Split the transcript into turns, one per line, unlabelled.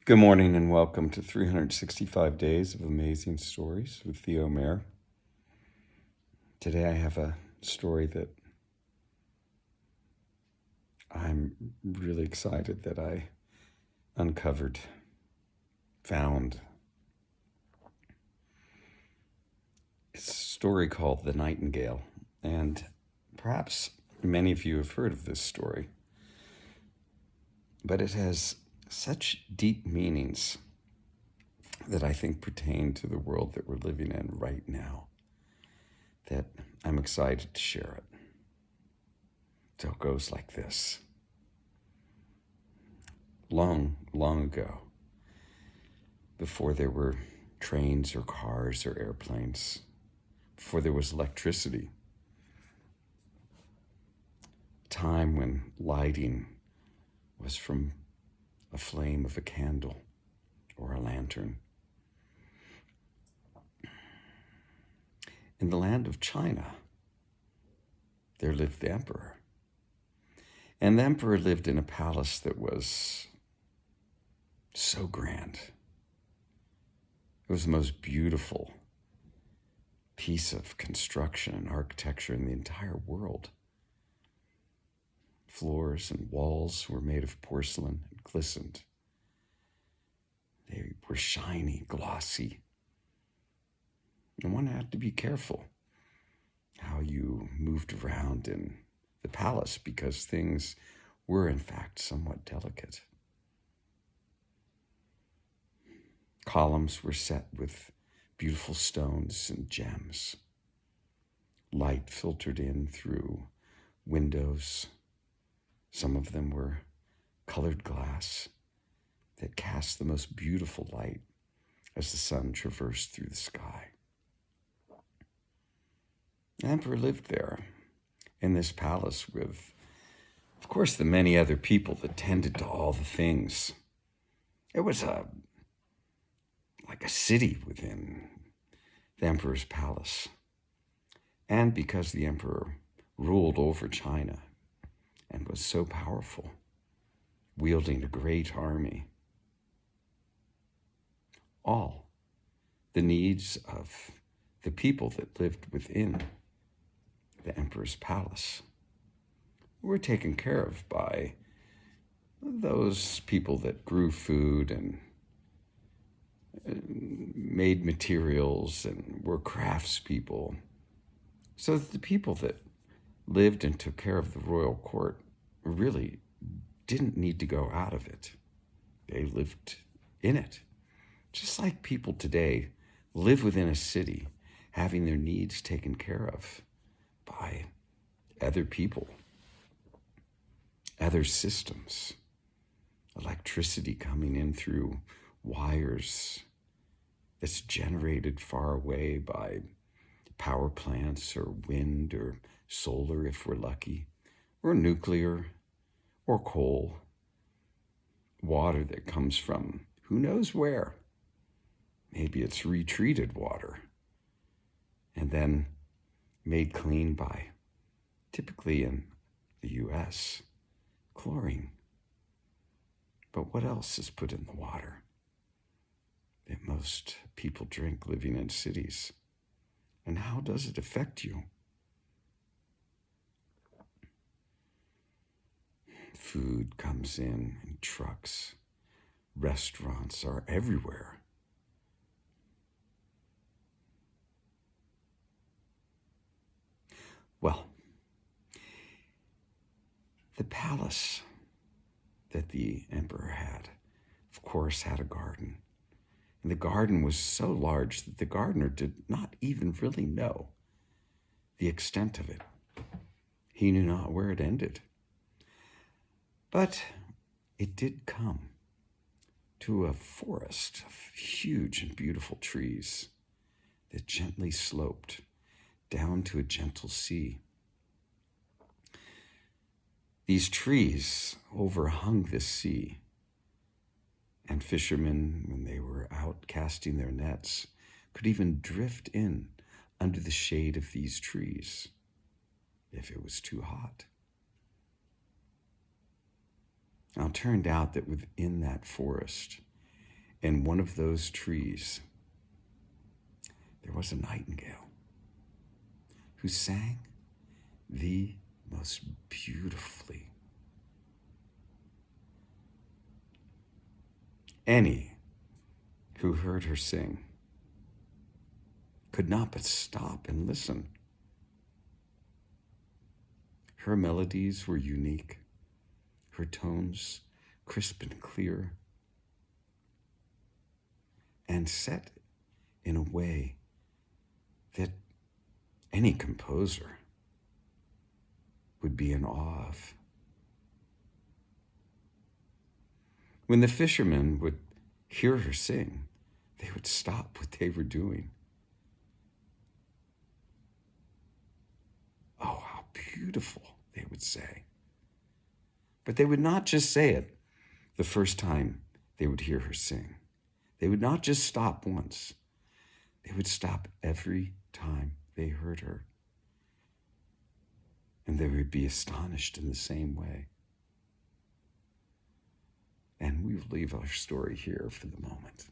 Good morning and welcome to 365 Days of Amazing Stories with Theo Mayer. Today I have a story that I'm really excited that I found. It's a story called The Nightingale, and perhaps many of you have heard of this story, but it has such deep meanings that I think pertain to the world that we're living in right now that I'm excited to share it. So it goes like this. Long, long ago, before there were trains or cars or airplanes, before there was electricity, time when lighting was from a flame of a candle or a lantern. In the land of China, there lived the emperor. And the emperor lived in a palace that was so grand. It was the most beautiful piece of construction and architecture in the entire world. Floors and walls were made of porcelain and glistened. They were shiny, glossy. And one had to be careful how you moved around in the palace because things were, in fact, somewhat delicate. Columns were set with beautiful stones and gems. Light filtered in through windows. Some of them were colored glass that cast the most beautiful light as the sun traversed through the sky. The emperor lived there in this palace with, of course, the many other people that tended to all the things. It was like a city within the emperor's palace. And because the emperor ruled over China and was so powerful, wielding a great army, all the needs of the people that lived within the emperor's palace were taken care of by those people that grew food and made materials and were craftspeople, so that the people that lived and took care of the royal court really didn't need to go out of it. They lived in it. Just like people today live within a city, having their needs taken care of by other people, other systems, electricity coming in through wires that's generated far away by power plants or wind or solar if we're lucky, or nuclear or coal, water that comes from who knows where. Maybe it's retreated water and then made clean by, typically in the US, chlorine. But what else is put in the water that most people drink living in cities? And how does it affect you? Food comes in trucks. Restaurants are everywhere. Well, the palace that the emperor had, of course, had a garden. And the garden was so large that the gardener did not even really know the extent of it. He knew not where it ended. But it did come to a forest of huge and beautiful trees that gently sloped down to a gentle sea. These trees overhung the sea, and fishermen, when they were out casting their nets, could even drift in under the shade of these trees if it was too hot. Now, it turned out that within that forest, in one of those trees, there was a nightingale who sang the most beautifully. Any who heard her sing could not but stop and listen. Her melodies were unique, her tones crisp and clear, and set in a way that any composer would be in awe of. When the fishermen would hear her sing, they would stop what they were doing. "Oh, how beautiful," they would say. But they would not just say it the first time they would hear her sing. They would not just stop once. They would stop every time they heard her. And they would be astonished in the same way. And we will leave our story here for the moment.